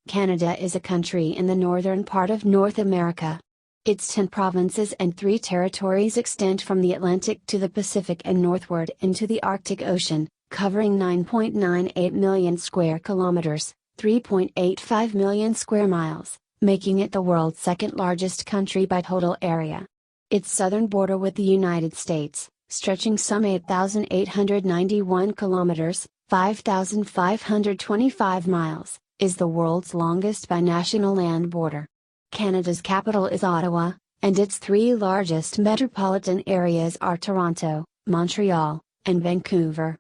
Canada is a country in the northern part of North America. Its 10 provinces and 3 territories extend from the Atlantic to the Pacific and northward into the Arctic Ocean, covering 9.98 million square kilometers, 3.85 million square miles, making it the world's second largest country by total area. Its southern border with the United States, stretching some 8,891 kilometers, 5,525 miles, is the world's longest binational land border. Canada's capital is Ottawa, and its 3 largest metropolitan areas are Toronto, Montreal, and Vancouver.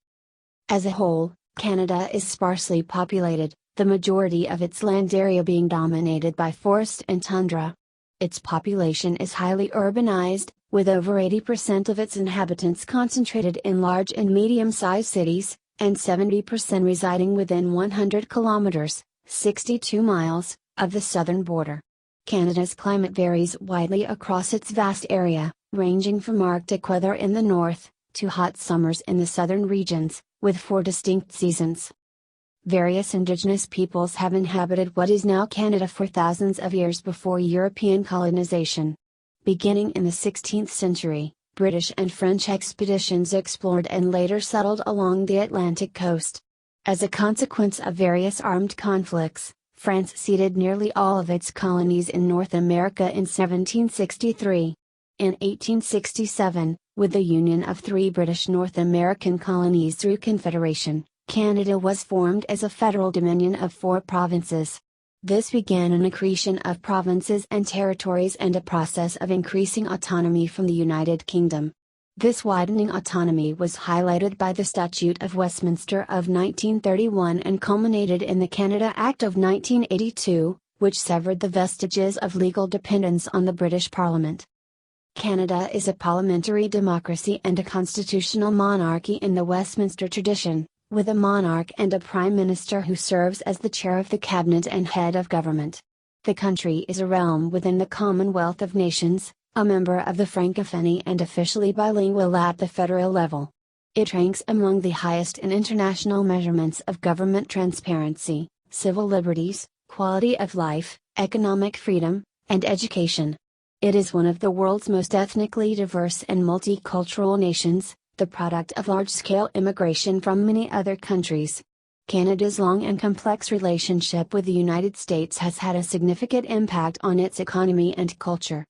As a whole, Canada is sparsely populated, the majority of its land area being dominated by forest and tundra. Its population is highly urbanized, with over 80% of its inhabitants concentrated in large and medium-sized cities, and 70% residing within 100 kilometers, 62 miles, of the southern border. Canada's climate varies widely across its vast area, ranging from Arctic weather in the north, to hot summers in the southern regions, with 4 distinct seasons. Various indigenous peoples have inhabited what is now Canada for thousands of years before European colonization. Beginning in the 16th century, British and French expeditions explored and later settled along the Atlantic coast. As a consequence of various armed conflicts, France ceded nearly all of its colonies in North America in 1763. In 1867, with the union of 3 British North American colonies through Confederation, Canada was formed as a federal dominion of 4 provinces. This began an accretion of provinces and territories and a process of increasing autonomy from the United Kingdom. This widening autonomy was highlighted by the Statute of Westminster of 1931 and culminated in the Canada Act of 1982, which severed the vestiges of legal dependence on the British Parliament. Canada is a parliamentary democracy and a constitutional monarchy in the Westminster tradition, with a monarch and a prime minister who serves as the chair of the cabinet and head of government. The country is a realm within the Commonwealth of Nations, a member of the Francophonie and officially bilingual at the federal level. It ranks among the highest in international measurements of government transparency, civil liberties, quality of life, economic freedom, and education. It is one of the world's most ethnically diverse and multicultural nations, the product of large-scale immigration from many other countries. Canada's long and complex relationship with the United States has had a significant impact on its economy and culture.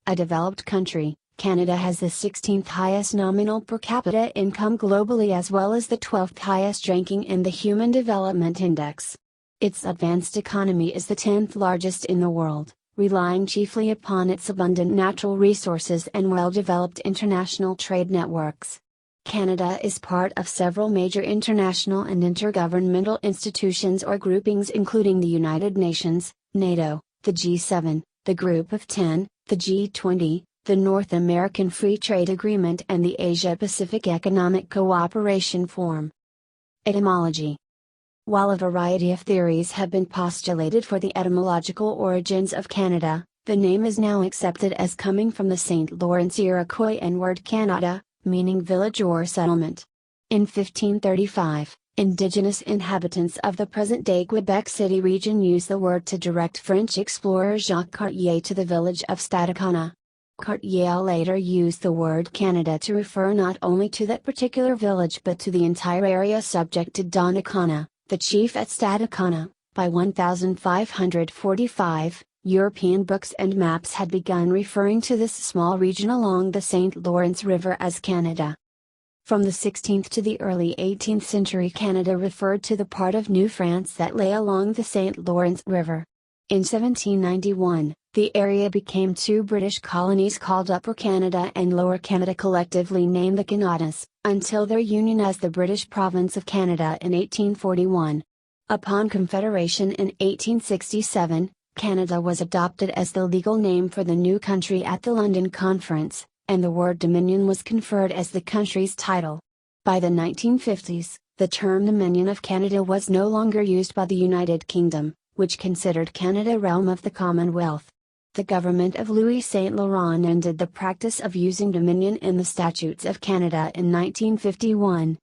A developed country, Canada has the 16th highest nominal per capita income globally as well as the 12th highest ranking in the Human Development Index. Its advanced economy is the 10th largest in the world, relying chiefly upon its abundant natural resources and well-developed international trade networks. Canada is part of several major international and intergovernmental institutions or groupings including the United Nations, NATO, the G7, the Group of 10, the G20, the North American Free Trade Agreement and the Asia-Pacific Economic Cooperation Forum. Etymology. While a variety of theories have been postulated for the etymological origins of Canada, the name is now accepted as coming from the St. Lawrence Iroquois and word Canada, meaning village or settlement. In 1535, indigenous inhabitants of the present-day Quebec City region used the word to direct French explorer Jacques Cartier to the village of Stadacona. Cartier later used the word Canada to refer not only to that particular village but to the entire area subject to Donnacona, the chief at Stadacona. By 1545, European books and maps had begun referring to this small region along the St. Lawrence River as Canada. From the 16th to the early 18th century, Canada referred to the part of New France that lay along the St. Lawrence River. In 1791, the area became 2 British colonies called Upper Canada and Lower Canada, collectively named the Canadas, until their union as the British Province of Canada in 1841. Upon Confederation in 1867, Canada was adopted as the legal name for the new country at the London Conference, and the word Dominion was conferred as the country's title. By the 1950s, the term Dominion of Canada was no longer used by the United Kingdom, which considered Canada realm of the Commonwealth. The government of Louis Saint Laurent ended the practice of using Dominion in the Statutes of Canada in 1951.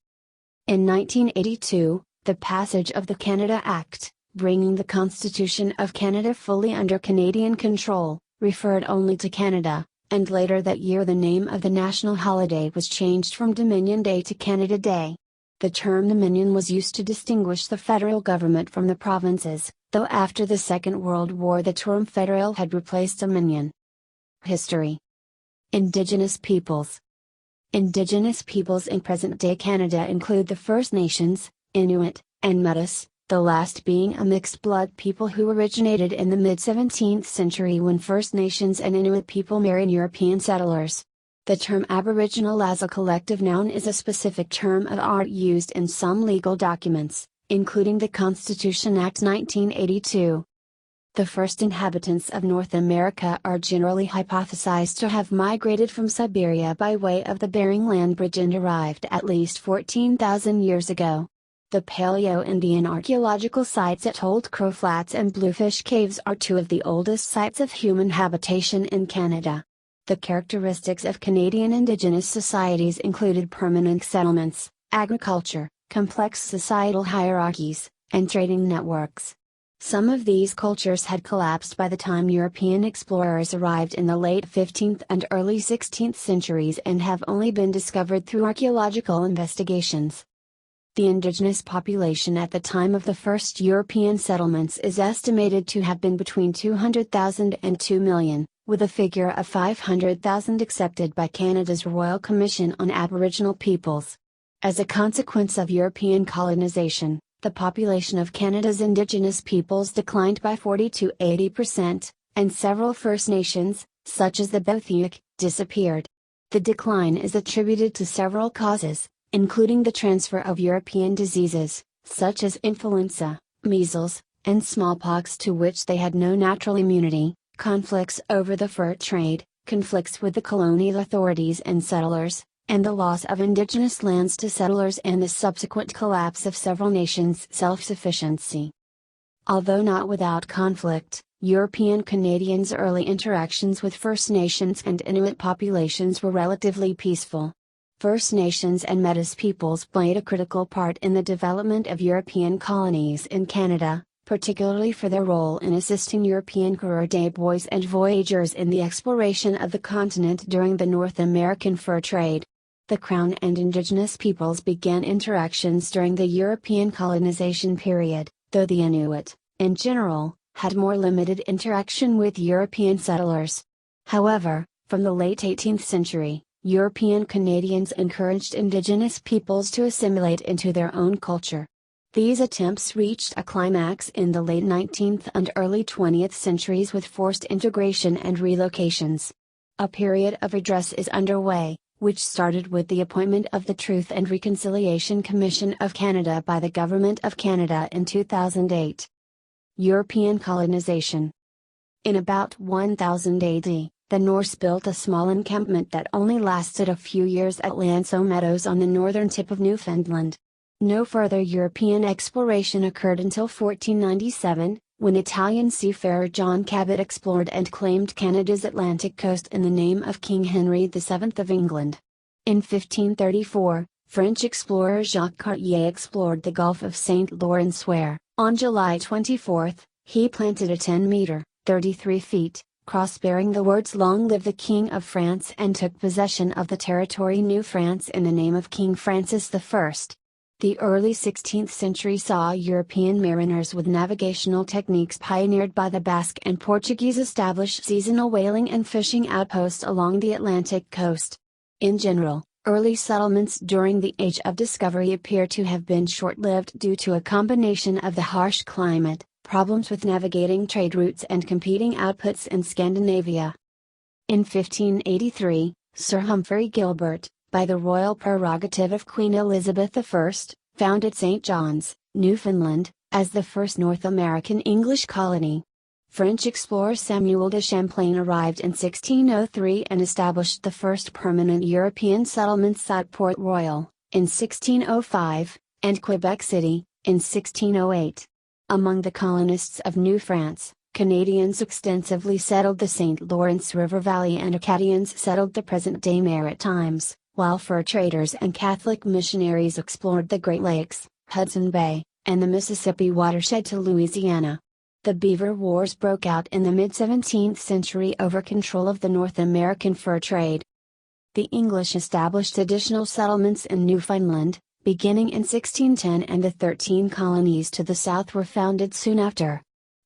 In 1982, the passage of the Canada Act, bringing the Constitution of Canada fully under Canadian control, referred only to Canada, and later that year the name of the national holiday was changed from Dominion Day to Canada Day. The term Dominion was used to distinguish the federal government from the provinces, though after the Second World War the term federal had replaced Dominion. History. Indigenous peoples. Indigenous peoples in present-day Canada include the First Nations, Inuit, and Métis, the last being a mixed-blood people who originated in the mid-17th century when First Nations and Inuit people married European settlers. The term Aboriginal as a collective noun is a specific term of art used in some legal documents, including the Constitution Act 1982. The first inhabitants of North America are generally hypothesized to have migrated from Siberia by way of the Bering Land Bridge and arrived at least 14,000 years ago. The Paleo-Indian archaeological sites at Old Crow Flats and Bluefish Caves are two of the oldest sites of human habitation in Canada. The characteristics of Canadian Indigenous societies included permanent settlements, agriculture, complex societal hierarchies, and trading networks. Some of these cultures had collapsed by the time European explorers arrived in the late 15th and early 16th centuries and have only been discovered through archaeological investigations. The indigenous population at the time of the first European settlements is estimated to have been between 200,000 and 2 million, with a figure of 500,000 accepted by Canada's Royal Commission on Aboriginal Peoples. As a consequence of European colonization, the population of Canada's Indigenous peoples declined by 40 to 80%, and several First Nations, such as the Beothuk, disappeared. The decline is attributed to several causes, including the transfer of European diseases, such as influenza, measles, and smallpox to which they had no natural immunity, conflicts over the fur trade, conflicts with the colonial authorities and settlers, and the loss of indigenous lands to settlers and the subsequent collapse of several nations' self-sufficiency. Although not without conflict, European Canadians' early interactions with First Nations and Inuit populations were relatively peaceful. First Nations and Métis peoples played a critical part in the development of European colonies in Canada, particularly for their role in assisting European coureur des bois and voyageurs in the exploration of the continent during the North American fur trade. The Crown and Indigenous peoples began interactions during the European colonization period, though the Inuit, in general, had more limited interaction with European settlers. However, from the late 18th century, European Canadians encouraged Indigenous peoples to assimilate into their own culture. These attempts reached a climax in the late 19th and early 20th centuries with forced integration and relocations. A period of redress is underway, which started with the appointment of the Truth and Reconciliation Commission of Canada by the Government of Canada in 2008. European colonization. In about 1000 AD, the Norse built a small encampment that only lasted a few years at Lanso Meadows on the northern tip of Newfoundland. No further European exploration occurred until 1497, when Italian seafarer John Cabot explored and claimed Canada's Atlantic coast in the name of King Henry VII of England. In 1534, French explorer Jacques Cartier explored the Gulf of St. Lawrence where, on July 24, he planted a 10-meter, 33 feet, cross bearing the words "Long live the King of France" and took possession of the territory New France in the name of King Francis I. The early 16th century saw European mariners with navigational techniques pioneered by the Basque and Portuguese establish seasonal whaling and fishing outposts along the Atlantic coast. In general, early settlements during the Age of Discovery appear to have been short-lived due to a combination of the harsh climate, problems with navigating trade routes and competing outputs in Scandinavia. In 1583, Sir Humphrey Gilbert, by the royal prerogative of Queen Elizabeth I, founded St. John's, Newfoundland, as the first North American English colony. French explorer Samuel de Champlain arrived in 1603 and established the first permanent European settlements at Port Royal, in 1605, and Quebec City, in 1608. Among the colonists of New France, Canadians extensively settled the St. Lawrence River Valley and Acadians settled the present-day Maritimes, while fur traders and Catholic missionaries explored the Great Lakes, Hudson Bay, and the Mississippi watershed to Louisiana. The Beaver Wars broke out in the mid-17th century over control of the North American fur trade. The English established additional settlements in Newfoundland, beginning in 1610, and the 13 colonies to the south were founded soon after.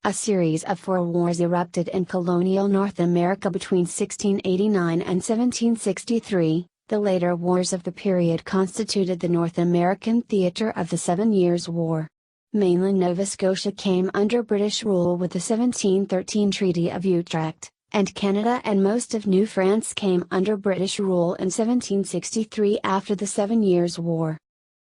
A series of 4 wars erupted in colonial North America between 1689 and 1763. The later wars of the period constituted the North American theater of the 7 Years' War. Mainland Nova Scotia came under British rule with the 1713 Treaty of Utrecht, and Canada and most of New France came under British rule in 1763 after the 7 Years' War.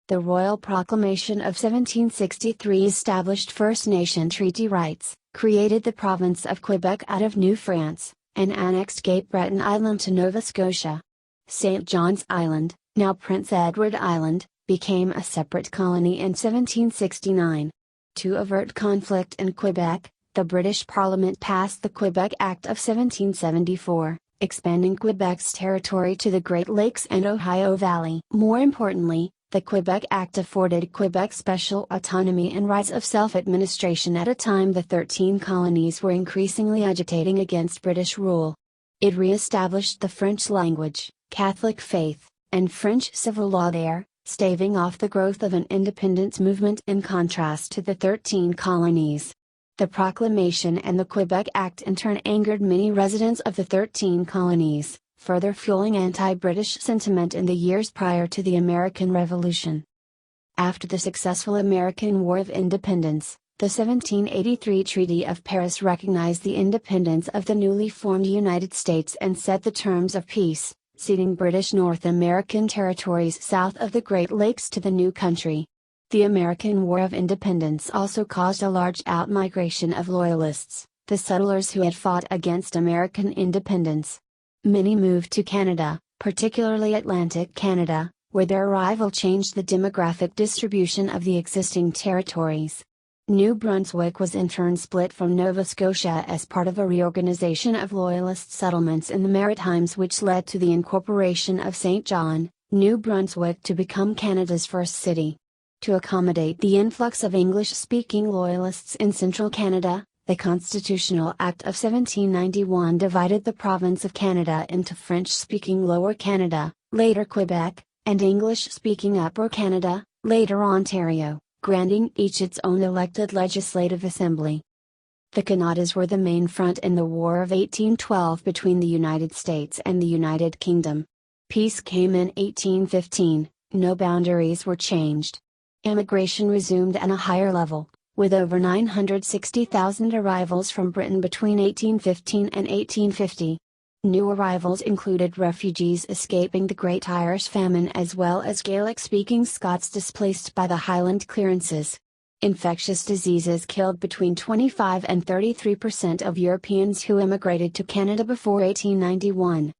The Royal Proclamation of 1763 established First Nation treaty rights, created the province of Quebec out of New France, and annexed Cape Breton Island to Nova Scotia. St. John's Island, now Prince Edward Island, became a separate colony in 1769. To avert conflict in Quebec, the British Parliament passed the Quebec Act of 1774, expanding Quebec's territory to the Great Lakes and Ohio Valley. More importantly, the Quebec Act afforded Quebec special autonomy and rights of self-administration at a time the 13 colonies were increasingly agitating against British rule. It re-established the French language, Catholic faith, and French civil law there, staving off the growth of an independence movement in contrast to the 13 colonies. The proclamation and the Quebec Act in turn angered many residents of the 13 colonies, further fueling anti-British sentiment in the years prior to the American Revolution. After the successful American War of Independence, the 1783 Treaty of Paris recognized the independence of the newly formed United States and set the terms of peace, ceding British North American territories south of the Great Lakes to the new country. The American War of Independence also caused a large outmigration of Loyalists, the settlers who had fought against American independence. Many moved to Canada, particularly Atlantic Canada, where their arrival changed the demographic distribution of the existing territories. New Brunswick was in turn split from Nova Scotia as part of a reorganization of Loyalist settlements in the Maritimes, which led to the incorporation of St. John, New Brunswick, to become Canada's first city. To accommodate the influx of English-speaking Loyalists in central Canada, the Constitutional Act of 1791 divided the province of Canada into French-speaking Lower Canada, later Quebec, and English-speaking Upper Canada, later Ontario, granting each its own elected legislative assembly. The Canadas were the main front in the War of 1812 between the United States and the United Kingdom. Peace came in 1815, no boundaries were changed. Immigration resumed at a higher level, with over 960,000 arrivals from Britain between 1815 and 1850. New arrivals included refugees escaping the Great Irish Famine as well as Gaelic-speaking Scots displaced by the Highland clearances. Infectious diseases killed between 25 and 33% of Europeans who immigrated to Canada before 1891.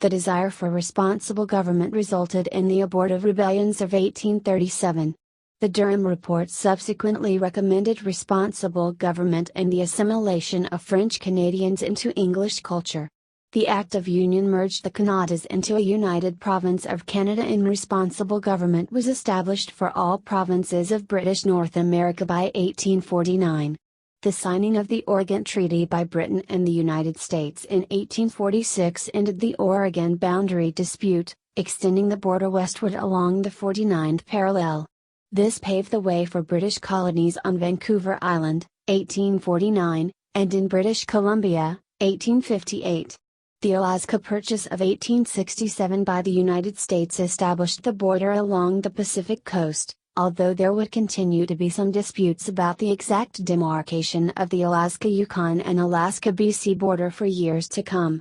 The desire for responsible government resulted in the abortive rebellions of 1837. The Durham Report subsequently recommended responsible government and the assimilation of French Canadians into English culture. The Act of Union merged the Canadas into a united province of Canada, and responsible government was established for all provinces of British North America by 1849. The signing of the Oregon Treaty by Britain and the United States in 1846 ended the Oregon boundary dispute, extending the border westward along the 49th parallel. This paved the way for British colonies on Vancouver Island, 1849, and in British Columbia, 1858. The Alaska Purchase of 1867 by the United States established the border along the Pacific coast, although there would continue to be some disputes about the exact demarcation of the Alaska-Yukon and Alaska-BC border for years to come.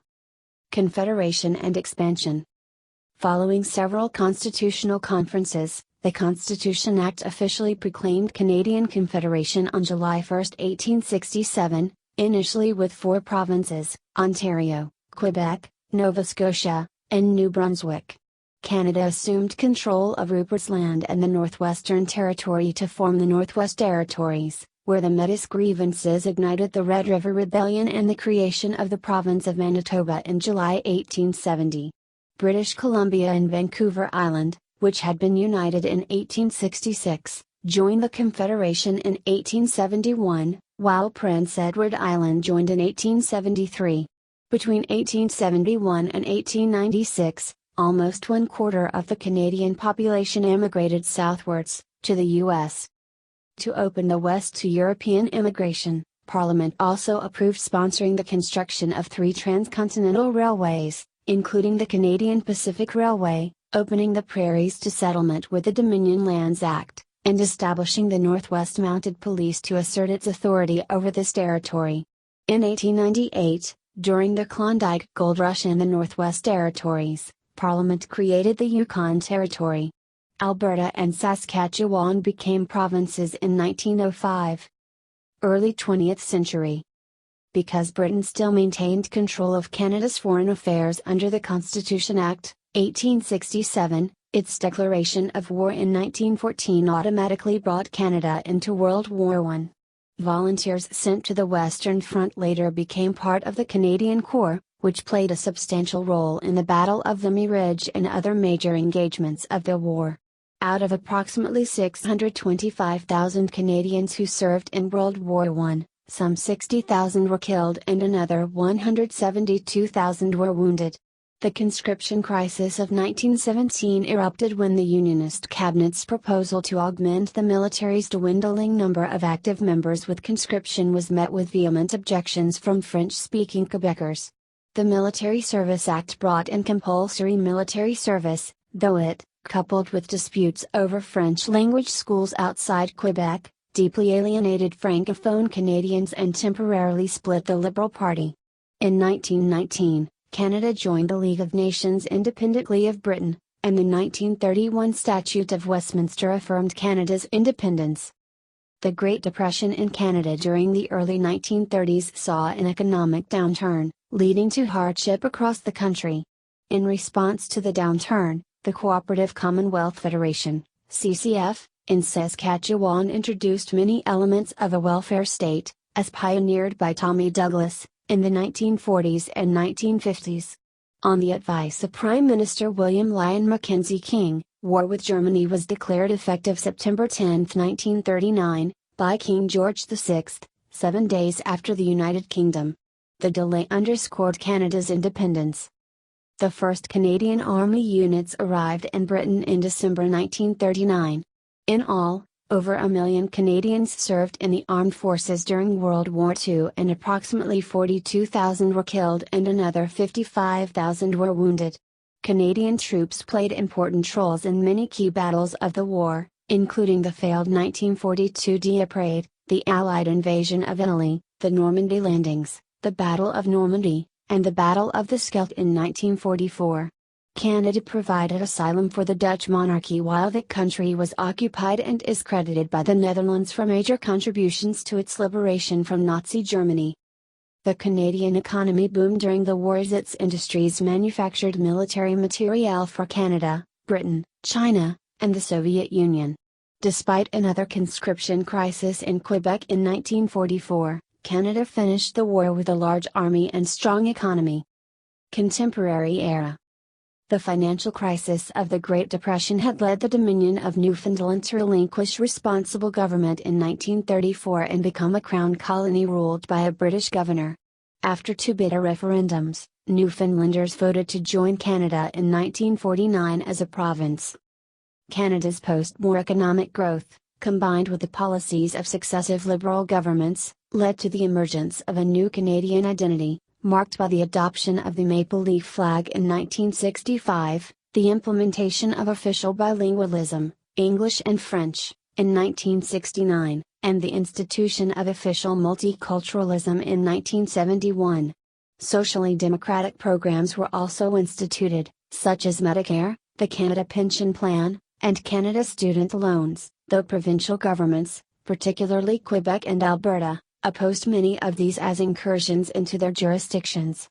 Confederation and expansion. Following several constitutional conferences, the Constitution Act officially proclaimed Canadian Confederation on July 1, 1867, initially with 4 provinces, Ontario, Quebec, Nova Scotia, and New Brunswick. Canada assumed control of Rupert's Land and the Northwestern Territory to form the Northwest Territories, where the Métis grievances ignited the Red River Rebellion and the creation of the province of Manitoba in July 1870. British Columbia and Vancouver Island, which had been united in 1866, joined the Confederation in 1871, while Prince Edward Island joined in 1873. Between 1871 and 1896, almost 1/4 of the Canadian population emigrated southwards, to the U.S. To open the West to European immigration, Parliament also approved sponsoring the construction of 3 transcontinental railways, including the Canadian Pacific Railway, opening the prairies to settlement with the Dominion Lands Act, and establishing the Northwest Mounted Police to assert its authority over this territory. In 1898, during the Klondike Gold Rush in the Northwest Territories, Parliament created the Yukon Territory. Alberta and Saskatchewan became provinces in 1905. Early 20th century. Because Britain still maintained control of Canada's foreign affairs under the Constitution Act, 1867, its declaration of war in 1914 automatically brought Canada into World War I. Volunteers sent to the Western Front later became part of the Canadian Corps, which played a substantial role in the Battle of Vimy Ridge and other major engagements of the war. Out of approximately 625,000 Canadians who served in World War I, some 60,000 were killed and another 172,000 were wounded. The conscription crisis of 1917 erupted when the Unionist cabinet's proposal to augment the military's dwindling number of active members with conscription was met with vehement objections from French-speaking Quebecers. The Military Service Act brought in compulsory military service, though it, coupled with disputes over French-language schools outside Quebec, deeply alienated Francophone Canadians and temporarily split the Liberal Party. In 1919, Canada joined the League of Nations independently of Britain, and the 1931 Statute of Westminster affirmed Canada's independence. The Great Depression in Canada during the early 1930s saw an economic downturn, leading to hardship across the country. In response to the downturn, the Cooperative Commonwealth Federation, CCF, in Saskatchewan introduced many elements of a welfare state, as pioneered by Tommy Douglas, in the 1940s and 1950s. On the advice of Prime Minister William Lyon Mackenzie King, war with Germany was declared effective September 10, 1939, by King George VI, 7 days after the United Kingdom. The delay underscored Canada's independence. The first Canadian Army units arrived in Britain in December 1939. In all, over 1 million Canadians served in the armed forces during World War II and approximately 42,000 were killed and another 55,000 were wounded. Canadian troops played important roles in many key battles of the war, including the failed 1942 Dieppe, the Allied invasion of Italy, the Normandy landings, the Battle of Normandy, and the Battle of the Scheldt in 1944. Canada provided asylum for the Dutch monarchy while the country was occupied and is credited by the Netherlands for major contributions to its liberation from Nazi Germany. The Canadian economy boomed during the war as its industries manufactured military materiel for Canada, Britain, China, and the Soviet Union. Despite another conscription crisis in Quebec in 1944, Canada finished the war with a large army and strong economy. Contemporary era. The financial crisis of the Great Depression had led the Dominion of Newfoundland to relinquish responsible government in 1934 and become a crown colony ruled by a British governor. After 2 bitter referendums, Newfoundlanders voted to join Canada in 1949 as a province. Canada's post-war economic growth, combined with the policies of successive Liberal governments, led to the emergence of a new Canadian identity, marked by the adoption of the maple leaf flag in 1965, the implementation of official bilingualism, English and French, in 1969, and the institution of official multiculturalism in 1971. Socially democratic programs were also instituted, such as Medicare, the Canada Pension Plan, and Canada Student Loans, though provincial governments, particularly Quebec and Alberta, opposed many of these as incursions into their jurisdictions.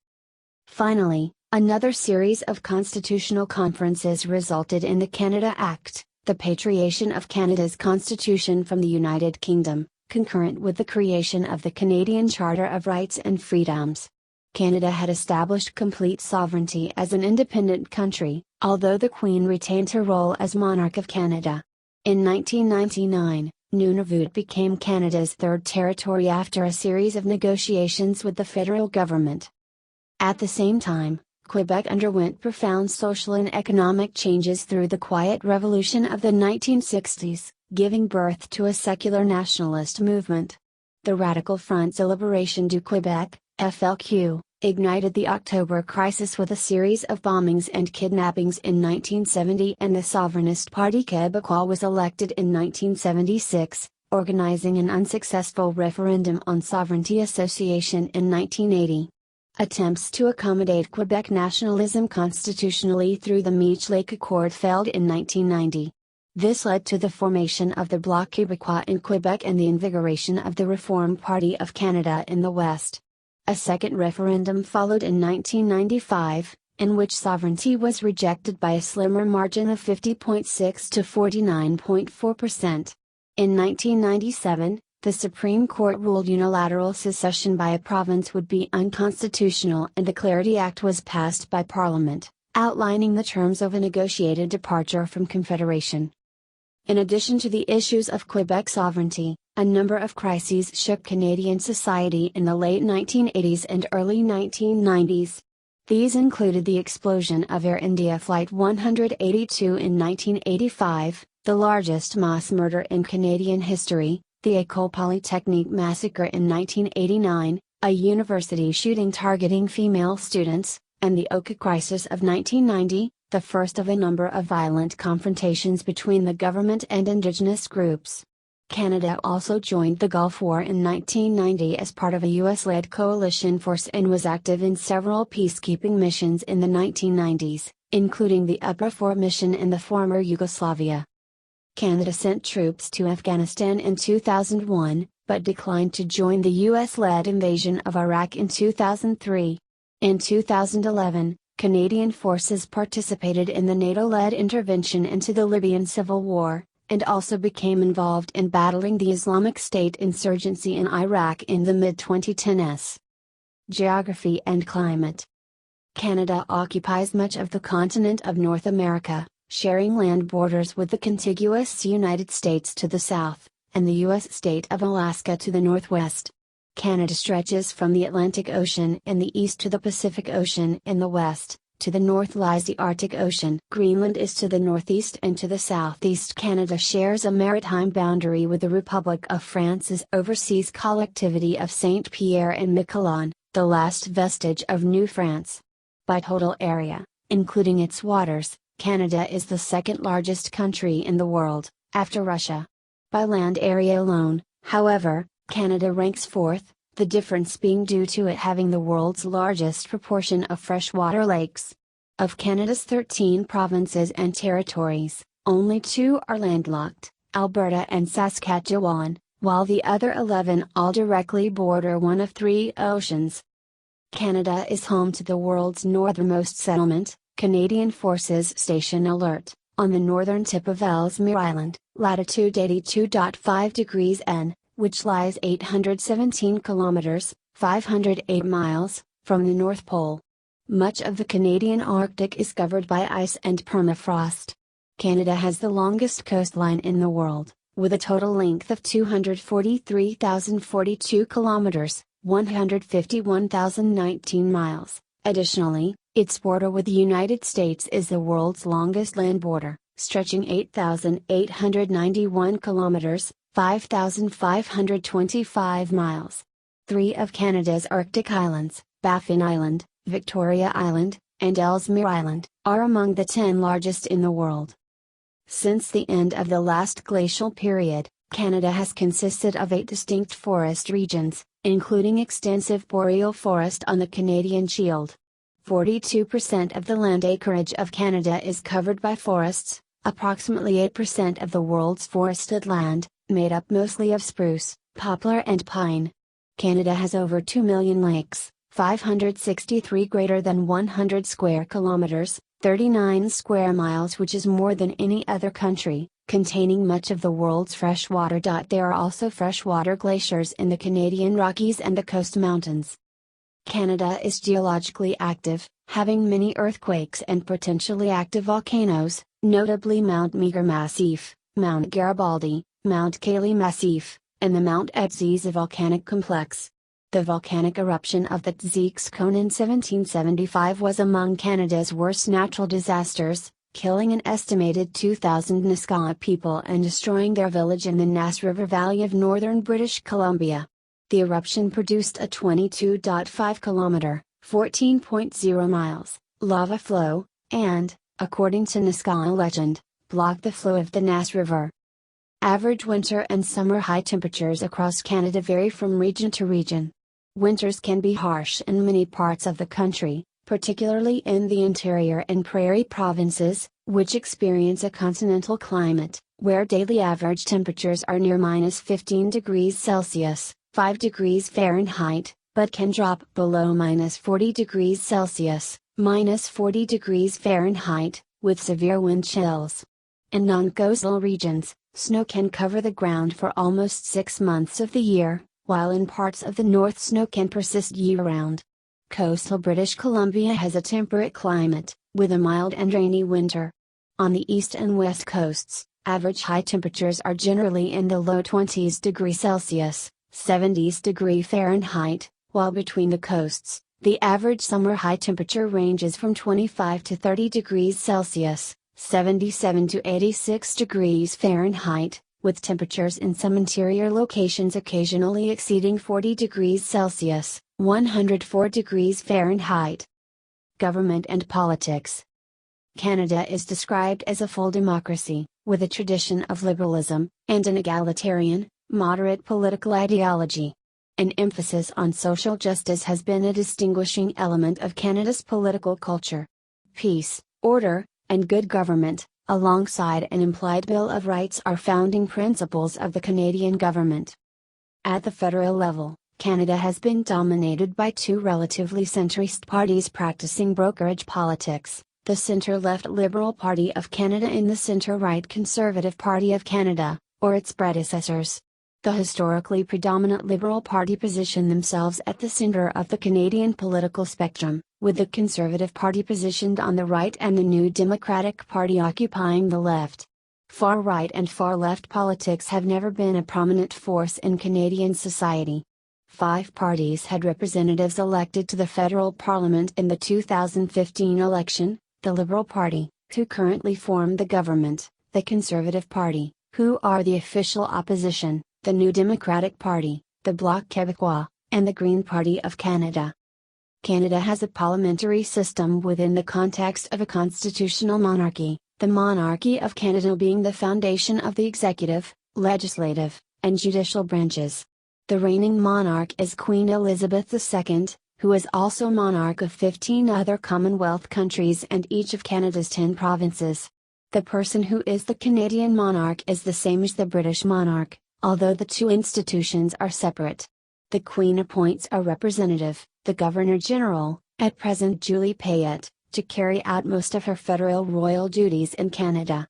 Finally, another series of constitutional conferences resulted in the Canada Act, the patriation of Canada's constitution from the United Kingdom, concurrent with the creation of the Canadian Charter of Rights and Freedoms. Canada had established complete sovereignty as an independent country, although the Queen retained her role as monarch of Canada. In 1999, Nunavut became Canada's third territory after a series of negotiations with the federal government. At the same time, Quebec underwent profound social and economic changes through the Quiet Revolution of the 1960s, giving birth to a secular nationalist movement. The Radical Front de Libération du Québec, FLQ, ignited the October Crisis with a series of bombings and kidnappings in 1970, and the Souverainist Parti Québécois was elected in 1976, organizing an unsuccessful referendum on sovereignty association in 1980. Attempts to accommodate Quebec nationalism constitutionally through the Meech Lake Accord failed in 1990. This led to the formation of the Bloc Québécois in Quebec and the invigoration of the Reform Party of Canada in the West. A second referendum followed in 1995, in which sovereignty was rejected by a slimmer margin of 50.6 to 49.4%. In 1997, the Supreme Court ruled unilateral secession by a province would be unconstitutional, and the Clarity Act was passed by Parliament, outlining the terms of a negotiated departure from Confederation. In addition to the issues of Quebec sovereignty, a number of crises shook Canadian society in the late 1980s and early 1990s. These included the explosion of Air India Flight 182 in 1985, the largest mass murder in Canadian history, the École Polytechnique massacre in 1989, a university shooting targeting female students, and the Oka crisis of 1990, the first of a number of violent confrontations between the government and Indigenous groups. Canada also joined the Gulf War in 1990 as part of a US-led coalition force and was active in several peacekeeping missions in the 1990s, including the UPRA-4 mission in the former Yugoslavia. Canada sent troops to Afghanistan in 2001, but declined to join the US-led invasion of Iraq in 2003. In 2011, Canadian forces participated in the NATO-led intervention into the Libyan civil war, and also became involved in battling the Islamic State insurgency in Iraq in the mid-2010s. Geography and climate. Canada occupies much of the continent of North America, sharing land borders with the contiguous United States to the south, and the U.S. state of Alaska to the northwest. Canada stretches from the Atlantic Ocean in the east to the Pacific Ocean in the west. To the north lies the Arctic Ocean. Greenland is to the northeast, and to the southeast Canada shares a maritime boundary with the Republic of France's overseas collectivity of Saint-Pierre and Miquelon, the last vestige of New France. By total area, including its waters, Canada is the second largest country in the world, after Russia. By land area alone, however, Canada ranks fourth, the difference being due to it having the world's largest proportion of freshwater lakes. Of Canada's 13 provinces and territories, only 2 are landlocked, Alberta and Saskatchewan, while the other 11 all directly border one of 3 oceans. Canada is home to the world's northernmost settlement, Canadian Forces Station Alert, on the northern tip of Ellesmere Island, latitude 82.5 degrees N, which lies 817 kilometers, 508 miles, from the North Pole. Much of the Canadian Arctic is covered by ice and permafrost. Canada has the longest coastline in the world, with a total length of 243,042 kilometers, 151,019 miles. Additionally, its border with the United States is the world's longest land border, stretching 8,891 kilometers, 5,525 miles. 3 of Canada's Arctic islands, Baffin Island, Victoria Island, and Ellesmere Island, are among the 10 largest in the world. Since the end of the last glacial period, Canada has consisted of 8 distinct forest regions, including extensive boreal forest on the Canadian Shield. 42% of the land acreage of Canada is covered by forests, approximately 8% of the world's forested land, made up mostly of spruce, poplar and pine. Canada has over 2 million lakes, 563 greater than 100 square kilometers, 39 square miles, which is more than any other country, containing much of the world's fresh water. There are also freshwater glaciers in the Canadian Rockies and the Coast Mountains. Canada is geologically active, having many earthquakes and potentially active volcanoes, notably Mount Meager Massif, Mount Garibaldi, Mount Cayley Massif, and the Mount Etzes volcanic complex. The volcanic eruption of the Tzix Cone in 1775 was among Canada's worst natural disasters, killing an estimated 2,000 Nisga'a people and destroying their village in the Nass River Valley of northern British Columbia. The eruption produced a 22.5 kilometer, 14.0 miles, lava flow, and, according to Nisga'a legend, blocked the flow of the Nass River. Average winter and summer high temperatures across Canada vary from region to region. Winters can be harsh in many parts of the country, particularly in the interior and prairie provinces, which experience a continental climate, where daily average temperatures are near -15 degrees Celsius, 5 degrees Fahrenheit, but can drop below -40 degrees Celsius, -40 degrees Fahrenheit, with severe wind chills. In non-coastal regions, snow can cover the ground for almost 6 months of the year, while in parts of the north snow can persist year-round. Coastal British Columbia has a temperate climate, with a mild and rainy winter. On the east and west coasts, average high temperatures are generally in the low 20s degrees Celsius, 70s degree Fahrenheit, while between the coasts, the average summer high temperature ranges from 25 to 30 degrees Celsius, 77 to 86 degrees Fahrenheit, with temperatures in some interior locations occasionally exceeding 40 degrees Celsius, 104 degrees Fahrenheit. Government and politics. Canada is described as a full democracy, with a tradition of liberalism, and an egalitarian, moderate political ideology. An emphasis on social justice has been a distinguishing element of Canada's political culture. Peace, order, and good government, alongside an implied Bill of Rights, are founding principles of the Canadian government. At the federal level, Canada has been dominated by two relatively centrist parties practicing brokerage politics, the Centre-Left Liberal Party of Canada and the Centre-Right Conservative Party of Canada, or its predecessors. The historically predominant Liberal Party position themselves at the center of the Canadian political spectrum, with the Conservative Party positioned on the right and the New Democratic Party occupying the left. Far-right and far-left politics have never been a prominent force in Canadian society. 5 parties had representatives elected to the federal parliament in the 2015 election: the Liberal Party, who currently form the government, the Conservative Party, who are the official opposition, the New Democratic Party, the Bloc Québécois, and the Green Party of Canada. Canada has a parliamentary system within the context of a constitutional monarchy, the monarchy of Canada being the foundation of the executive, legislative, and judicial branches. The reigning monarch is Queen Elizabeth II, who is also monarch of 15 other Commonwealth countries and each of Canada's 10 provinces. The person who is the Canadian monarch is the same as the British monarch, although the two institutions are separate. The Queen appoints a representative, the Governor-General, at present Julie Payette, to carry out most of her federal royal duties in Canada.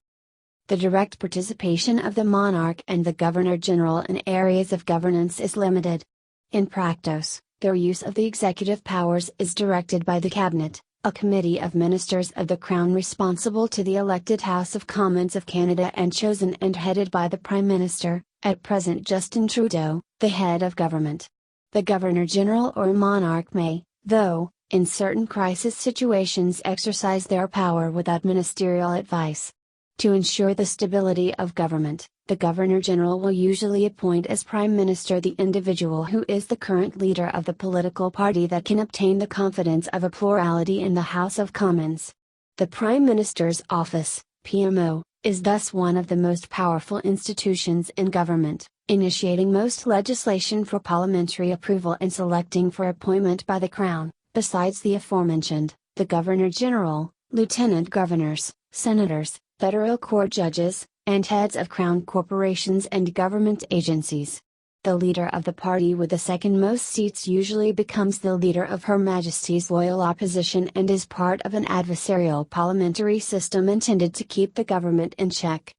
The direct participation of the monarch and the Governor-General in areas of governance is limited. In practice, their use of the executive powers is directed by the Cabinet, a committee of ministers of the Crown responsible to the elected House of Commons of Canada and chosen and headed by the Prime Minister, at present Justin Trudeau, the head of government. The Governor-General or monarch may, though, in certain crisis situations exercise their power without ministerial advice. To ensure the stability of government, the Governor-General will usually appoint as Prime Minister the individual who is the current leader of the political party that can obtain the confidence of a plurality in the House of Commons. The Prime Minister's office, PMO, is thus one of the most powerful institutions in government, initiating most legislation for parliamentary approval and selecting for appointment by the Crown. Besides the aforementioned, the Governor-General, Lieutenant Governors, Senators, federal court judges, and heads of Crown corporations and government agencies. The leader of the party with the second most seats usually becomes the leader of Her Majesty's loyal opposition and is part of an adversarial parliamentary system intended to keep the government in check.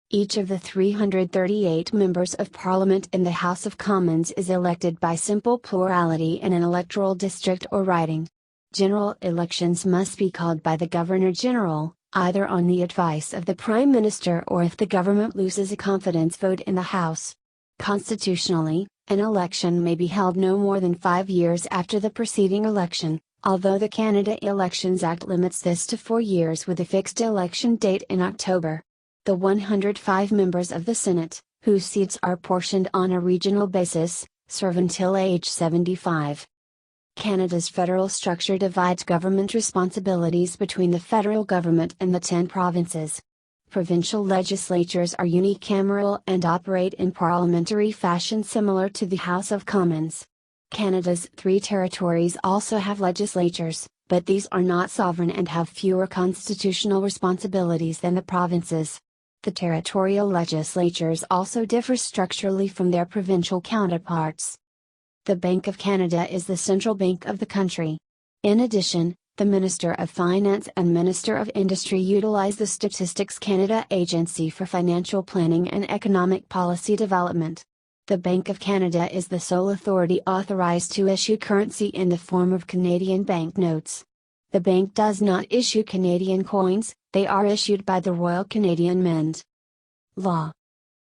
Each of the 338 members of Parliament in the House of Commons is elected by simple plurality in an electoral district or riding. General elections must be called by the Governor-General, either on the advice of the Prime Minister or if the government loses a confidence vote in the House. Constitutionally, an election may be held no more than 5 years after the preceding election, although the Canada Elections Act limits this to 4 years with a fixed election date in October. The 105 members of the Senate, whose seats are portioned on a regional basis, serve until age 75. Canada's federal structure divides government responsibilities between the federal government and the 10 provinces. Provincial legislatures are unicameral and operate in parliamentary fashion similar to the House of Commons. Canada's 3 territories also have legislatures, but these are not sovereign and have fewer constitutional responsibilities than the provinces. The territorial legislatures also differ structurally from their provincial counterparts. The Bank of Canada is the central bank of the country. In addition, the Minister of Finance and Minister of Industry utilize the Statistics Canada Agency for financial planning and economic policy development. The Bank of Canada is the sole authority authorized to issue currency in the form of Canadian banknotes. The bank does not issue Canadian coins, they are issued by the Royal Canadian Mint. Law.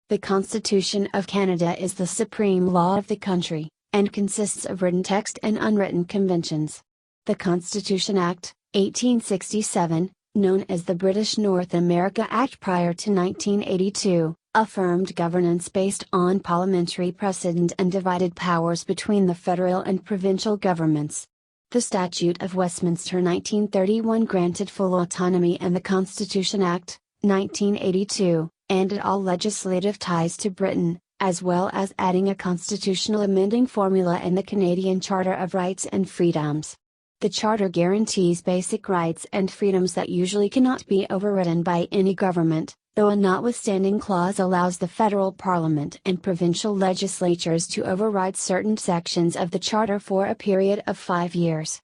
The Constitution of Canada is the supreme law of the country, and consists of written text and unwritten conventions. The Constitution Act, 1867, known as the British North America Act prior to 1982, affirmed governance based on parliamentary precedent and divided powers between the federal and provincial governments. The Statute of Westminster 1931 granted full autonomy, and the Constitution Act, 1982, ended all legislative ties to Britain, as well as adding a constitutional amending formula in the Canadian Charter of Rights and Freedoms. The Charter guarantees basic rights and freedoms that usually cannot be overridden by any government, though a notwithstanding clause allows the federal parliament and provincial legislatures to override certain sections of the Charter for a period of 5 years.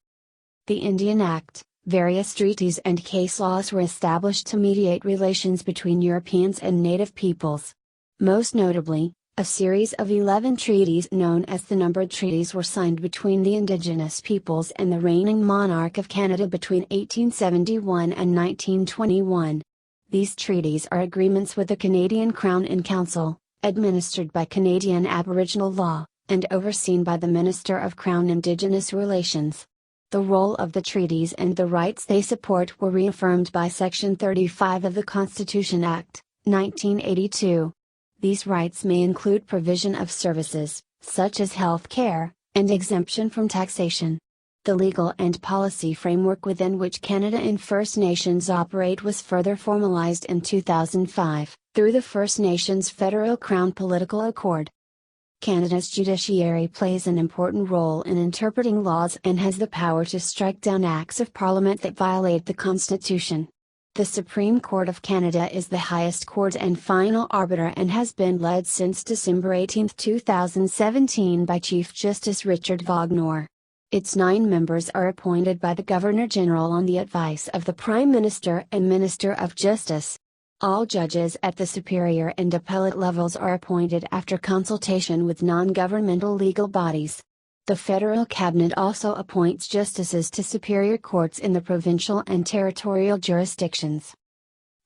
The Indian Act, various treaties and case laws were established to mediate relations between Europeans and native peoples. Most notably, a series of 11 treaties known as the Numbered Treaties were signed between the Indigenous peoples and the reigning monarch of Canada between 1871 and 1921. These treaties are agreements with the Canadian Crown in Council, administered by Canadian Aboriginal law, and overseen by the Minister of Crown Indigenous Relations. The role of the treaties and the rights they support were reaffirmed by Section 35 of the Constitution Act, 1982. These rights may include provision of services, such as health care, and exemption from taxation. The legal and policy framework within which Canada and First Nations operate was further formalized in 2005, through the First Nations Federal Crown Political Accord. Canada's judiciary plays an important role in interpreting laws and has the power to strike down acts of Parliament that violate the Constitution. The Supreme Court of Canada is the highest court and final arbiter and has been led since December 18, 2017 by Chief Justice Richard Vaughnor. Its 9 members are appointed by the Governor-General on the advice of the Prime Minister and Minister of Justice. All judges at the superior and appellate levels are appointed after consultation with non-governmental legal bodies. The federal cabinet also appoints justices to superior courts in the provincial and territorial jurisdictions.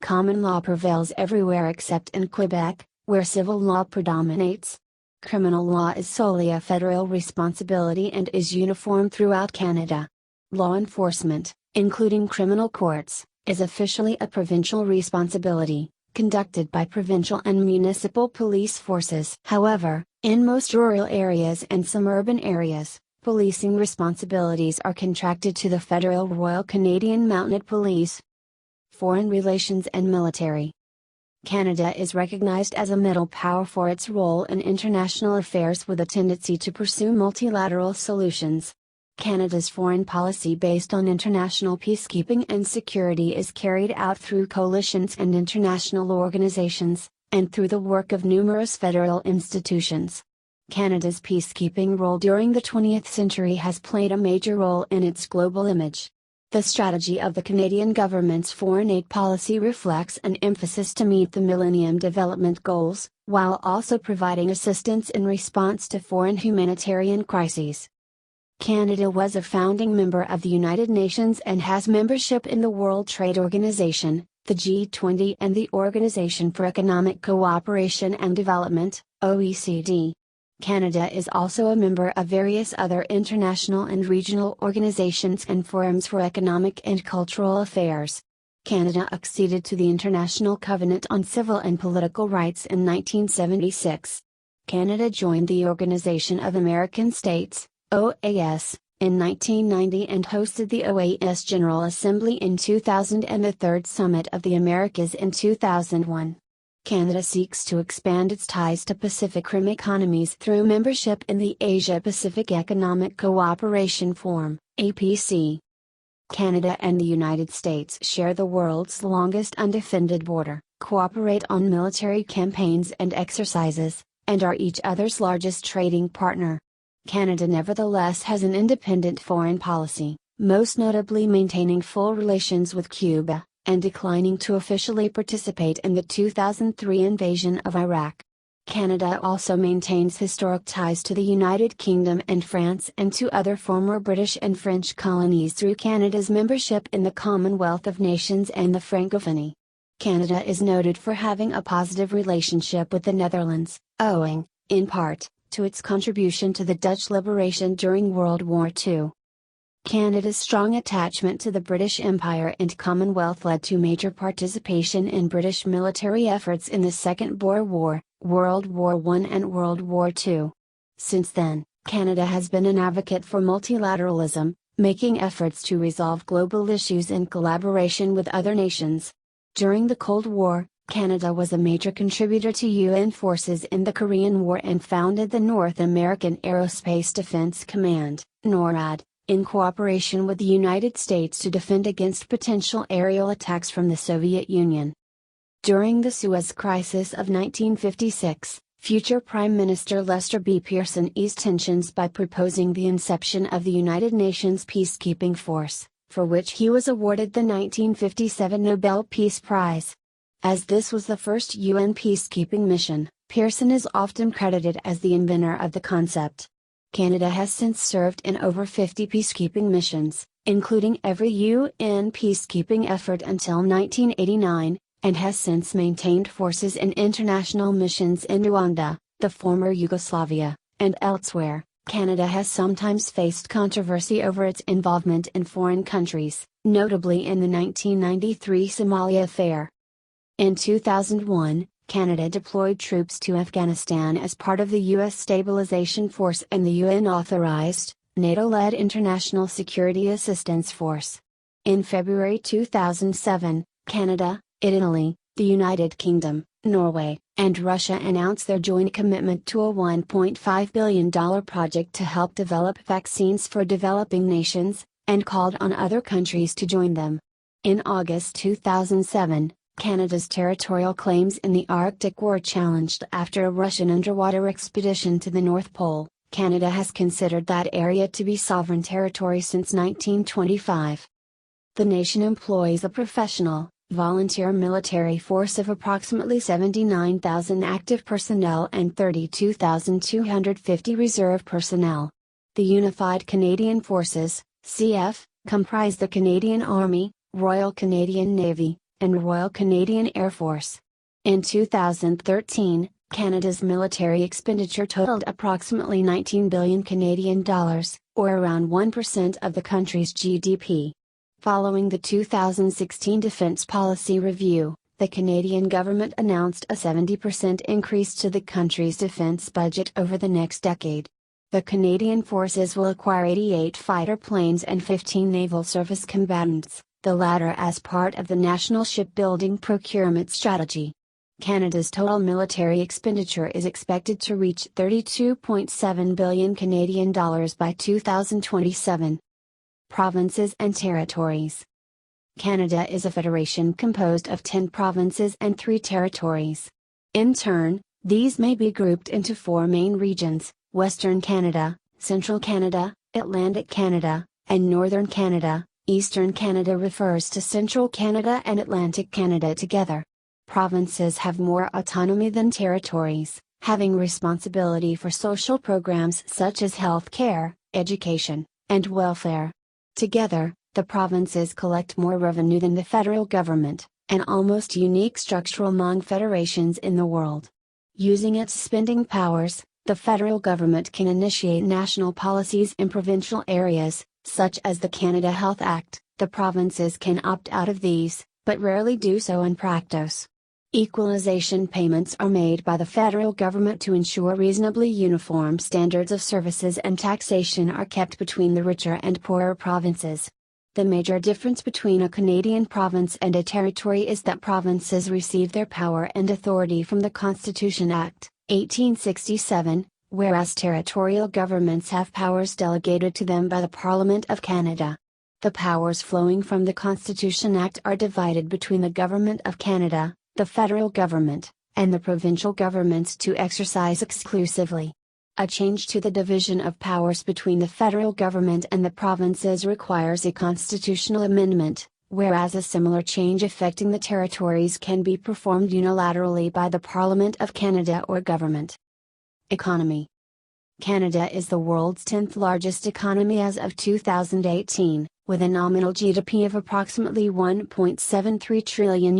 Common law prevails everywhere except in Quebec, where civil law predominates. Criminal law is solely a federal responsibility and is uniform throughout Canada. Law enforcement, including criminal courts, is officially a provincial responsibility, conducted by provincial and municipal police forces. However, in most rural areas and some urban areas, policing responsibilities are contracted to the Federal Royal Canadian Mounted Police. Foreign relations and military. Canada is recognized as a middle power for its role in international affairs with a tendency to pursue multilateral solutions. Canada's foreign policy based on international peacekeeping and security is carried out through coalitions and international organizations, and through the work of numerous federal institutions. Canada's peacekeeping role during the 20th century has played a major role in its global image. The strategy of the Canadian government's foreign aid policy reflects an emphasis to meet the Millennium Development Goals, while also providing assistance in response to foreign humanitarian crises. Canada was a founding member of the United Nations and has membership in the World Trade Organization, the G20 and the Organization for Economic Cooperation and Development, OECD. Canada is also a member of various other international and regional organizations and forums for economic and cultural affairs. Canada acceded to the International Covenant on Civil and Political Rights in 1976. Canada joined the Organization of American States, OAS, in 1990 and hosted the OAS General Assembly in 2000 and the Third Summit of the Americas in 2001. Canada seeks to expand its ties to Pacific Rim economies through membership in the Asia-Pacific Economic Cooperation Forum, APC. Canada and the United States share the world's longest undefended border, cooperate on military campaigns and exercises, and are each other's largest trading partner. Canada nevertheless has an independent foreign policy, most notably maintaining full relations with Cuba, and declining to officially participate in the 2003 invasion of Iraq. Canada also maintains historic ties to the United Kingdom and France and to other former British and French colonies through Canada's membership in the Commonwealth of Nations and the Francophonie. Canada is noted for having a positive relationship with the Netherlands, owing, in part, to its contribution to the Dutch liberation during World War II. Canada's strong attachment to the British Empire and Commonwealth led to major participation in British military efforts in the Second Boer War, World War I and World War II. Since then, Canada has been an advocate for multilateralism, making efforts to resolve global issues in collaboration with other nations. During the Cold War, Canada was a major contributor to UN forces in the Korean War and founded the North American Aerospace Defense Command, NORAD, in cooperation with the United States to defend against potential aerial attacks from the Soviet Union. During the Suez Crisis of 1956, future Prime Minister Lester B. Pearson eased tensions by proposing the inception of the United Nations Peacekeeping Force, for which he was awarded the 1957 Nobel Peace Prize. As this was the first UN peacekeeping mission, Pearson is often credited as the inventor of the concept. Canada has since served in over 50 peacekeeping missions, including every UN peacekeeping effort until 1989, and has since maintained forces in international missions in Rwanda, the former Yugoslavia, and elsewhere. Canada has sometimes faced controversy over its involvement in foreign countries, notably in the 1993 Somalia affair. In 2001, Canada deployed troops to Afghanistan as part of the U.S. Stabilization Force and the UN-authorized, NATO-led International Security Assistance Force. In February 2007, Canada, Italy, the United Kingdom, Norway, and Russia announced their joint commitment to a $1.5 billion project to help develop vaccines for developing nations, and called on other countries to join them. In August 2007, Canada's territorial claims in the Arctic were challenged after a Russian underwater expedition to the North Pole. Canada has considered that area to be sovereign territory since 1925. The nation employs a professional, volunteer military force of approximately 79,000 active personnel and 32,250 reserve personnel. The Unified Canadian Forces, CF, comprise the Canadian Army, Royal Canadian Navy, and Royal Canadian Air Force. In 2013, Canada's military expenditure totaled approximately 19 billion Canadian dollars, or around 1% of the country's GDP. Following the 2016 Defence Policy Review, the Canadian government announced a 70% increase to the country's defence budget over the next decade. The Canadian Forces will acquire 88 fighter planes and 15 naval service combatants, the latter as part of the National Shipbuilding Procurement Strategy. Canada's total military expenditure is expected to reach 32.7 billion Canadian dollars by 2027. Provinces and territories. Canada is a federation composed of 10 provinces and 3 territories. In turn, these may be grouped into 4 main regions: Western Canada, Central Canada, Atlantic Canada, and Northern Canada. Eastern Canada refers to Central Canada and Atlantic Canada together. Provinces have more autonomy than territories, having responsibility for social programs such as health care, education, and welfare. Together, the provinces collect more revenue than the federal government, an almost unique structure among federations in the world. Using its spending powers, the federal government can initiate national policies in provincial areas, such as the Canada Health Act. The provinces can opt out of these, but rarely do so in practice. Equalization payments are made by the federal government to ensure reasonably uniform standards of services and taxation are kept between the richer and poorer provinces. The major difference between a Canadian province and a territory is that provinces receive their power and authority from the Constitution Act, 1867, whereas territorial governments have powers delegated to them by the Parliament of Canada. The powers flowing from the Constitution Act are divided between the Government of Canada, the federal government, and the provincial governments to exercise exclusively. A change to the division of powers between the federal government and the provinces requires a constitutional amendment, whereas a similar change affecting the territories can be performed unilaterally by the Parliament of Canada or government. Economy. Canada is the world's 10th largest economy as of 2018, with a nominal GDP of approximately $1.73 trillion.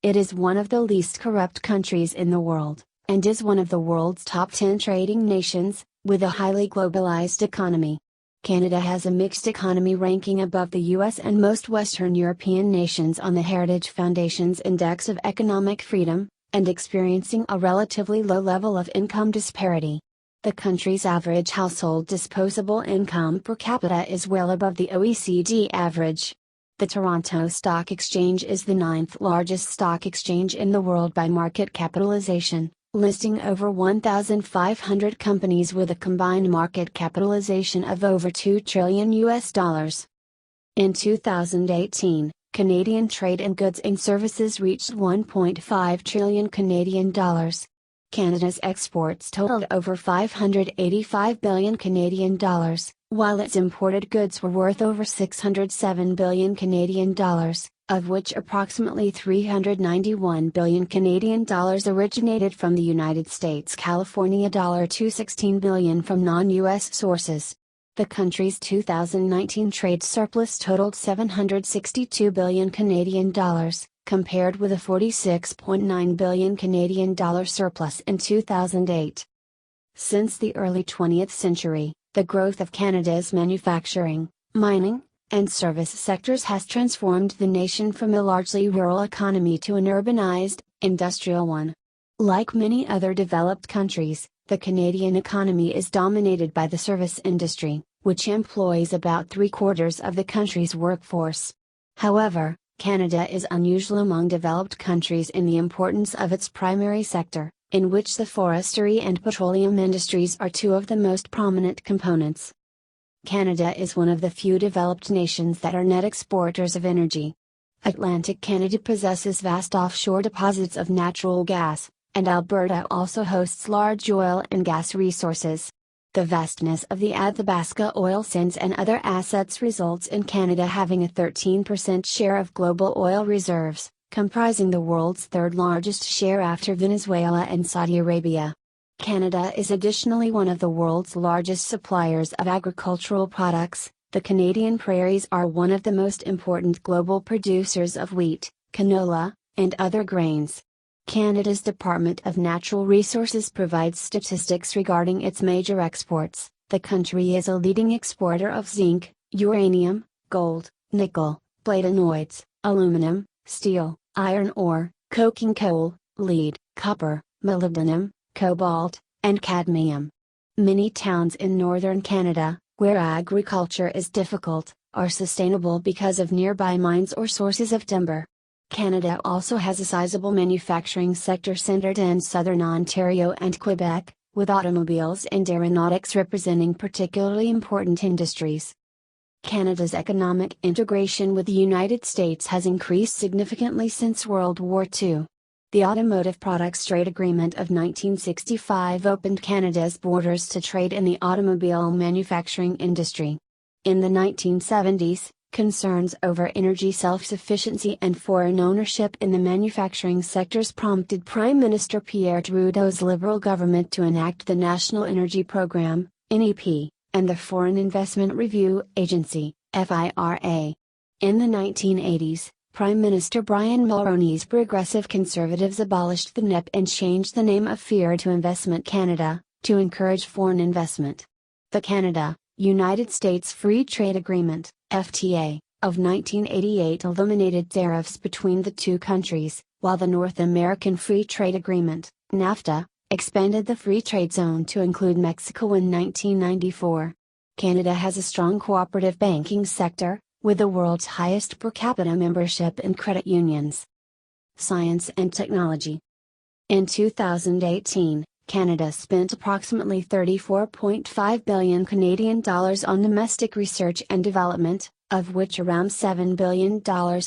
It is one of the least corrupt countries in the world, and is one of the world's top 10 trading nations, with a highly globalized economy. Canada has a mixed economy ranking above the US and most Western European nations on the Heritage Foundation's Index of Economic Freedom, and experiencing a relatively low level of income disparity. The country's average household disposable income per capita is well above the OECD average. The Toronto Stock Exchange is the 9th largest stock exchange in the world by market capitalization, listing over 1,500 companies with a combined market capitalization of over $2 trillion. In 2018, Canadian trade in goods and services reached 1.5 trillion Canadian dollars. Canada's exports totaled over 585 billion Canadian dollars, while its imported goods were worth over 607 billion Canadian dollars, of which approximately 391 billion Canadian dollars originated from the United States, California $216 billion from non-US sources. The country's 2019 trade surplus totaled 762 billion Canadian dollars, compared with a 46.9 billion Canadian dollar surplus in 2008. Since the early 20th century, the growth of Canada's manufacturing, mining, and service sectors has transformed the nation from a largely rural economy to an urbanized, industrial one. Like many other developed countries, the Canadian economy is dominated by the service industry, which employs about 3/4 of the country's workforce. However, Canada is unusual among developed countries in the importance of its primary sector, in which the forestry and petroleum industries are two of the most prominent components. Canada is one of the few developed nations that are net exporters of energy. Atlantic Canada possesses vast offshore deposits of natural gas, and Alberta also hosts large oil and gas resources. The vastness of the Athabasca oil sands and other assets results in Canada having a 13% share of global oil reserves, comprising the world's third largest share after Venezuela and Saudi Arabia. Canada is additionally one of the world's largest suppliers of agricultural products. The Canadian prairies are one of the most important global producers of wheat, canola, and other grains. Canada's Department of Natural Resources provides statistics regarding its major exports. The country is a leading exporter of zinc, uranium, gold, nickel, platinoids, aluminum, steel, iron ore, coking coal, lead, copper, molybdenum, cobalt, and cadmium. Many towns in northern Canada, where agriculture is difficult, are sustainable because of nearby mines or sources of timber. Canada also has a sizable manufacturing sector centered in southern Ontario and Quebec, with automobiles and aeronautics representing particularly important industries. Canada's economic integration with the United States has increased significantly since World War II. The Automotive Products Trade Agreement of 1965 opened Canada's borders to trade in the automobile manufacturing industry. In the 1970s, concerns over energy self-sufficiency and foreign ownership in the manufacturing sectors prompted Prime Minister Pierre Trudeau's Liberal government to enact the National Energy Program, NEP, and the Foreign Investment Review Agency, FIRA. In the 1980s, Prime Minister Brian Mulroney's Progressive Conservatives abolished the NIP and changed the name of FIRA to Investment Canada, to encourage foreign investment. The Canada, United States Free Trade Agreement, FTA, of 1988 eliminated tariffs between the two countries, while the North American Free Trade Agreement, NAFTA, expanded the free trade zone to include Mexico in 1994. Canada has a strong cooperative banking sector, with the world's highest per capita membership in credit unions. Science and technology. In 2018, Canada spent approximately 34.5 billion Canadian dollars on domestic research and development, of which around $7 billion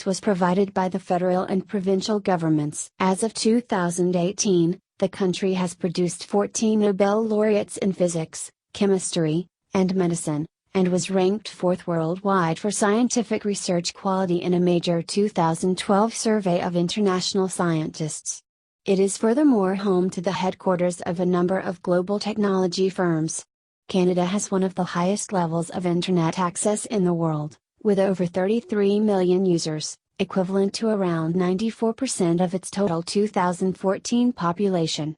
was provided by the federal and provincial governments. As of 2018, the country has produced 14 Nobel laureates in physics, chemistry, and medicine, and was ranked fourth worldwide for scientific research quality in a major 2012 survey of international scientists. It is furthermore home to the headquarters of a number of global technology firms. Canada has one of the highest levels of internet access in the world, with over 33 million users, equivalent to around 94% of its total 2014 population.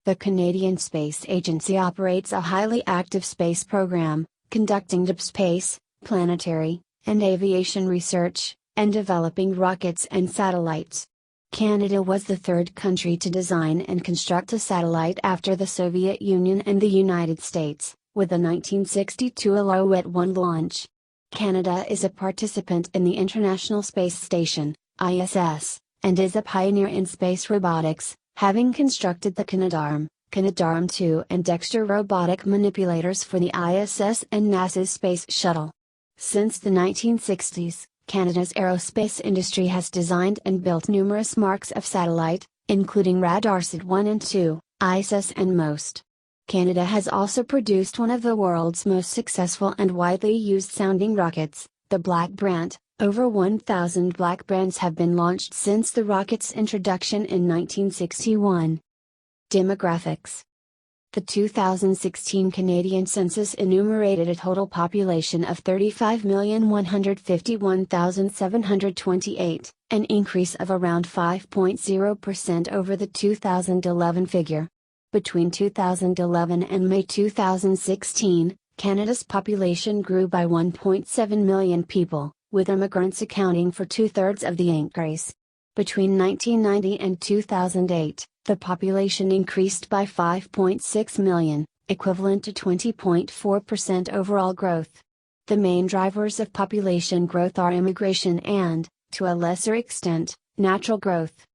The Canadian Space Agency operates a highly active space program, conducting deep space, planetary, and aviation research, and developing rockets and satellites. Canada was the third country to design and construct a satellite after the Soviet Union and the United States, with the 1962 Alouette-1 launch. Canada is a participant in the International Space Station, ISS, and is a pioneer in space robotics, having constructed the Canadarm, Canadarm2 and Dexter robotic manipulators for the ISS and NASA's Space Shuttle. Since the 1960s, Canada's aerospace industry has designed and built numerous marks of satellite, including Radarsat-1 and 2, ISS and most. Canada has also produced one of the world's most successful and widely used sounding rockets, the Black Brant. Over 1,000 Black Brants have been launched since the rocket's introduction in 1961. Demographics. The 2016 Canadian census enumerated a total population of 35,151,728, an increase of around 5.0% over the 2011 figure. Between 2011 and May 2016, Canada's population grew by 1.7 million people, with immigrants accounting for two-thirds of the increase. Between 1990 and 2008, the population increased by 5.6 million, equivalent to 20.4% overall growth. The main drivers of population growth are immigration and, to a lesser extent, natural growth.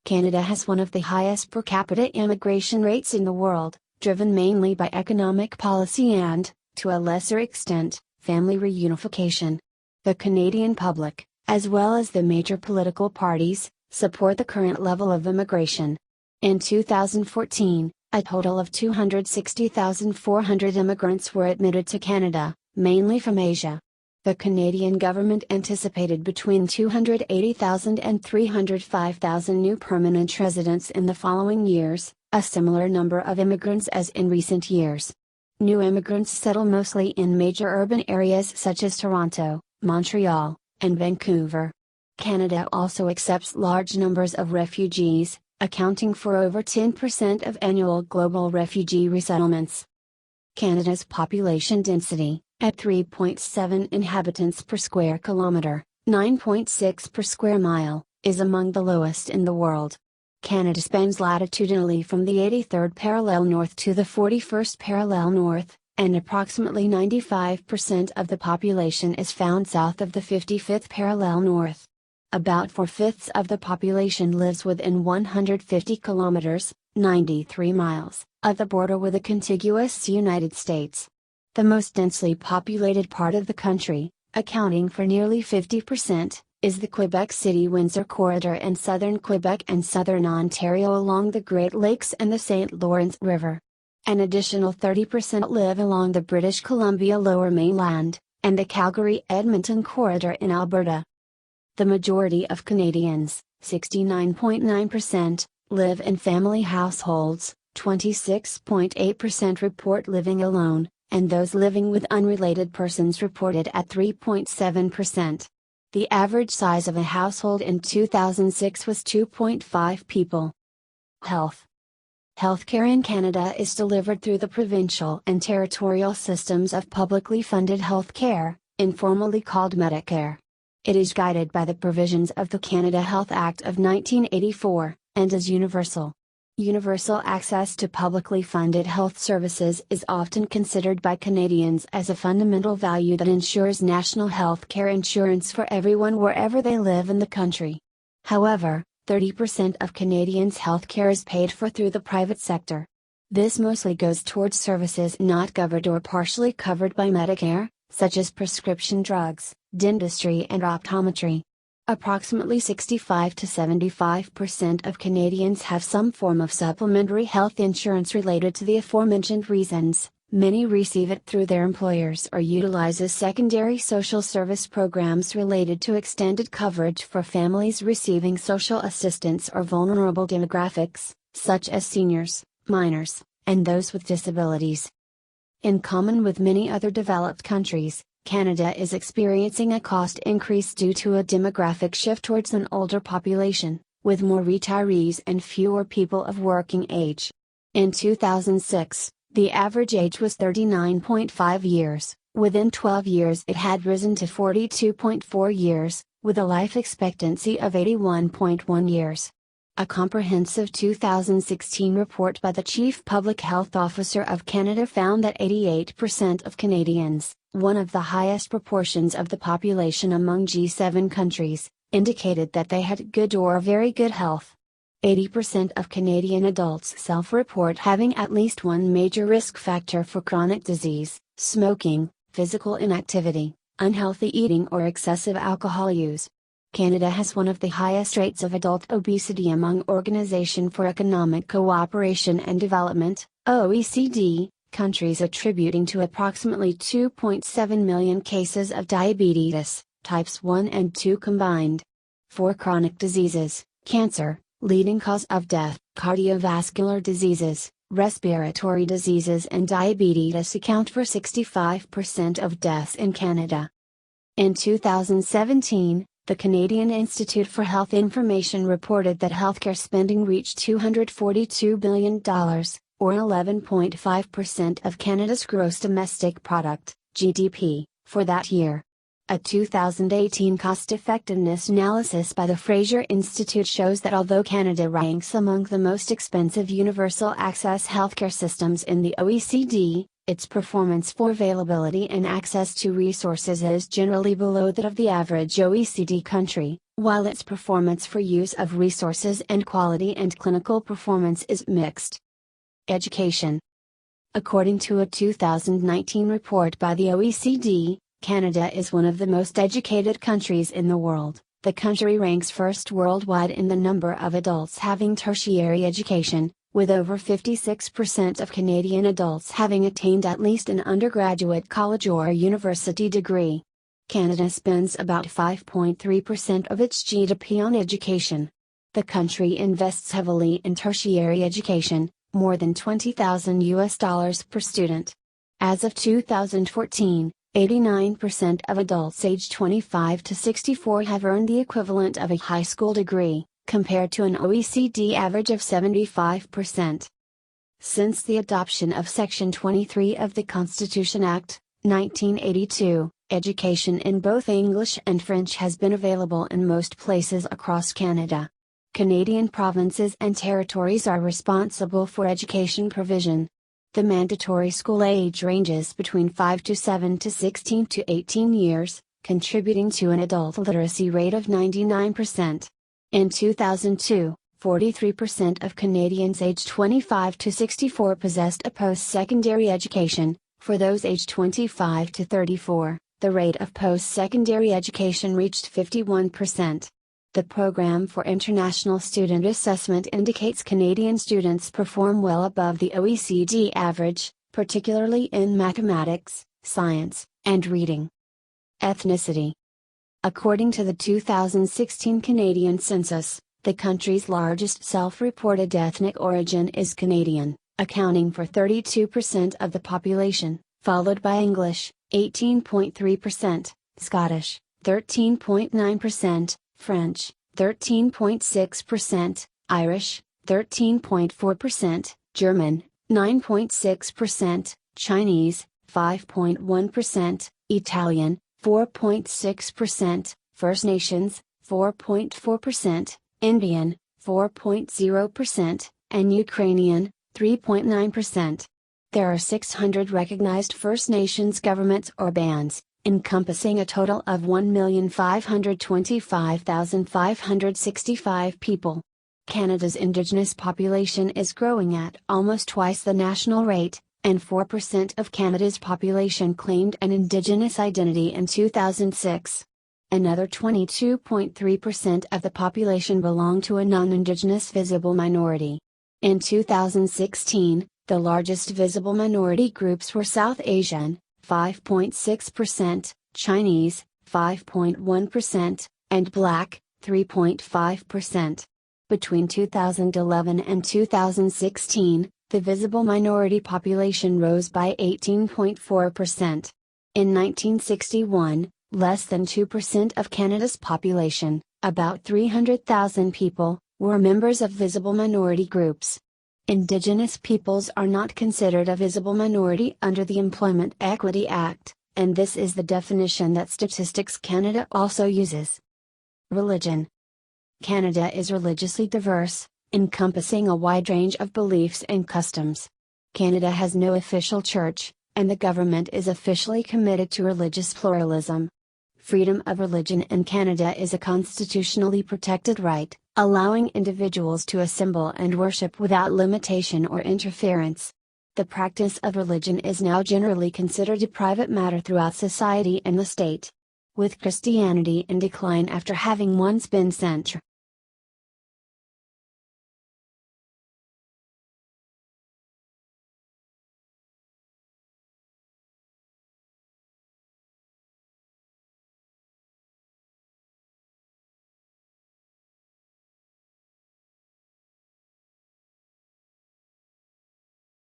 Canada has one of the highest per capita immigration rates in the world, driven mainly by economic policy and, to a lesser extent, family reunification. The Canadian public, as well as the major political parties, support the current level of immigration. In 2014, a total of 260,400 immigrants were admitted to Canada, mainly from Asia. The Canadian government anticipated between 280,000 and 305,000 new permanent residents in the following years, a similar number of immigrants as in recent years. New immigrants settle mostly in major urban areas such as Toronto, Montreal, and Vancouver. Canada also accepts large numbers of refugees, accounting for over 10% of annual global refugee resettlements. Canada's population density, at 3.7 inhabitants per square kilometre, 9.6 per square mile, is among the lowest in the world. Canada spans latitudinally from the 83rd parallel north to the 41st parallel north, and approximately 95% of the population is found south of the 55th parallel north. About 4/5 of the population lives within 150 kilometers, 93 miles, of the border with the contiguous United States. The most densely populated part of the country, accounting for nearly 50%, is the Quebec City-Windsor corridor and southern Quebec and southern Ontario along the Great Lakes and the St. Lawrence River. An additional 30% live along the British Columbia Lower Mainland, and the Calgary-Edmonton corridor in Alberta. The majority of Canadians, 69.9%, live in family households, 26.8% report living alone, and those living with unrelated persons reported at 3.7%. The average size of a household in 2006 was 2.5 people. Health. Healthcare in Canada is delivered through the provincial and territorial systems of publicly funded healthcare, informally called Medicare. It is guided by the provisions of the Canada Health Act of 1984, and is universal. Universal access to publicly funded health services is often considered by Canadians as a fundamental value that ensures national health care insurance for everyone wherever they live in the country. However, 30% of Canadians' health care is paid for through the private sector. This mostly goes towards services not covered or partially covered by Medicare, such as prescription drugs, dentistry and optometry. Approximately 65 to 75% of Canadians have some form of supplementary health insurance related to the aforementioned reasons. Many receive it through their employers or utilizes secondary social service programs related to extended coverage for families receiving social assistance or vulnerable demographics, such as seniors, minors, and those with disabilities. In common with many other developed countries, Canada is experiencing a cost increase due to a demographic shift towards an older population, with more retirees and fewer people of working age. In 2006, the average age was 39.5 years, within 12 years it had risen to 42.4 years, with a life expectancy of 81.1 years. A comprehensive 2016 report by the Chief Public Health Officer of Canada found that 88% of Canadians, one of the highest proportions of the population among G7 countries, indicated that they had good or very good health. 80% of Canadian adults self-report having at least one major risk factor for chronic disease: smoking, physical inactivity, unhealthy eating or excessive alcohol use. Canada has one of the highest rates of adult obesity among Organization for Economic Cooperation and Development, OECD, countries, attributing to approximately 2.7 million cases of diabetes, types 1 and 2 combined. For chronic diseases, cancer, leading cause of death, cardiovascular diseases, respiratory diseases and diabetes account for 65% of deaths in Canada. In 2017, the Canadian Institute for Health Information reported that healthcare spending reached $242 billion, or 11.5% of Canada's gross domestic product, GDP, for that year. A 2018 cost-effectiveness analysis by the Fraser Institute shows that although Canada ranks among the most expensive universal access healthcare systems in the OECD, its performance for availability and access to resources is generally below that of the average OECD country, while its performance for use of resources and quality and clinical performance is mixed. Education. According to a 2019 report by the OECD, Canada is one of the most educated countries in the world. The country ranks first worldwide in the number of adults having tertiary education, with over 56% of Canadian adults having attained at least an undergraduate college or university degree. Canada spends about 5.3% of its GDP on education. The country invests heavily in tertiary education, more than $20,000 per student. As of 2014, 89% of adults aged 25 to 64 have earned the equivalent of a high school degree, compared to an OECD average of 75%. Since the adoption of Section 23 of the Constitution Act, 1982, education in both English and French has been available in most places across Canada. Canadian provinces and territories are responsible for education provision. The mandatory school age ranges between 5 to 7 to 16 to 18 years, contributing to an adult literacy rate of 99%. In 2002, 43% of Canadians aged 25 to 64 possessed a post-secondary education. For those aged 25 to 34, the rate of post-secondary education reached 51%. The Program for International Student Assessment indicates Canadian students perform well above the OECD average, particularly in mathematics, science, and reading. Ethnicity. According to the 2016 Canadian census, the country's largest self-reported ethnic origin is Canadian, accounting for 32% of the population, followed by English, 18.3%, Scottish, 13.9%, French, 13.6%, Irish, 13.4%, German, 9.6%, Chinese, 5.1%, Italian, 4.6%, First Nations, 4.4%, Indian, 4.0%, and Ukrainian, 3.9%. There are 600 recognized First Nations governments or bands, encompassing a total of 1,525,565 people. Canada's Indigenous population is growing at almost twice the national rate, and 4% of Canada's population claimed an Indigenous identity in 2006. Another 22.3% of the population belong to a non-Indigenous visible minority. In 2016, the largest visible minority groups were South Asian, 5.6%, Chinese, 5.1%, and Black, 3.5%. Between 2011 and 2016, the visible minority population rose by 18.4%. In 1961, less than 2% of Canada's population, about 300,000 people, were members of visible minority groups. Indigenous peoples are not considered a visible minority under the Employment Equity Act, and this is the definition that Statistics Canada also uses. Religion. Canada is religiously diverse, encompassing a wide range of beliefs and customs. Canada has no official church, and the government is officially committed to religious pluralism. Freedom of religion in Canada is a constitutionally protected right, allowing individuals to assemble and worship without limitation or interference. The practice of religion is now generally considered a private matter throughout society and the state. With Christianity in decline after having once been central